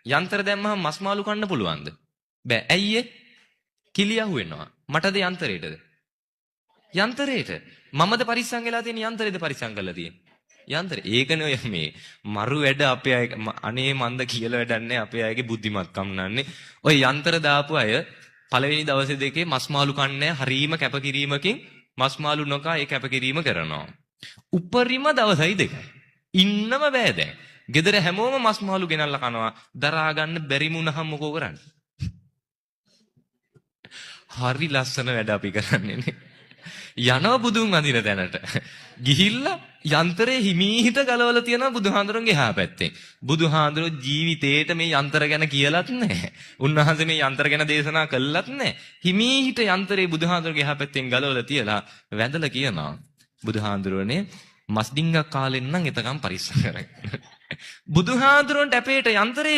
යන්ත්‍ර දැම්මම මස් මාළු කන්න පුළුවන්ද? බෑ. ඇයි ඒ? කිලි අහුවෙනවා. මටද යන්ත්‍රයටද? යන්ත්‍රයට. මමද පරිස්සම් වෙලා තියෙන යන්ත්‍රයේද පරිස්සම් කරලා තියෙන්නේ? යන්ත්‍රය. ඒකනේ ඔය මේ මරු වැඩ අපේ අය අනේ මන්ද කියලා වැඩක් නැහැ අපේ අයගේ බුද්ධිමත්කම් නන්නේ. ඔය යන්ත්‍ර දාපු අය පළවෙනි දවසේ දෙකේ මස් මාළු කන්නේ හරීම කැපකිරීමකින් මස් මාළු නොකා ඒ කැපකිරීම කරනවා. උපරිම දවසයි දෙකයි. ඉන්නම බෑ දැන්. ගෙදර හැමෝම මස් මාළු ගෙනල්ලා කනවා. දරා ගන්න බැරි මුණහම මොකෝ කරන්නේ? හරි ලස්සන වැඩ අපි කරන්නේ නේ. යනවා බුදුන් වඳින තැනට. ගිහිල්ලා යන්ත්‍රේ හිමීහිට ගලවලා තියනවා බුදුහාඳුරන්ගේ එහා පැත්තේ. බුදුහාඳුරෝ ජීවිතේට මේ යන්ත්‍ර ගැන කියලාත් නැහැ. උන්වහන්සේ මේ යන්ත්‍ර ගැන දේශනා කළාත් නැහැ. හිමීහිට යන්ත්‍රේ බුදුහාඳුරගේ එහා පැත්තෙන් ගලවලා තියලා වැඳලා කියනවා. බුදුහාඳුරනේ මස් ඩිංගක් කාලෙන් නම් එතකම් පරිස්සම් කරගන්න. බුදුහාඳුරන්ට අපේට යන්ත්‍රේ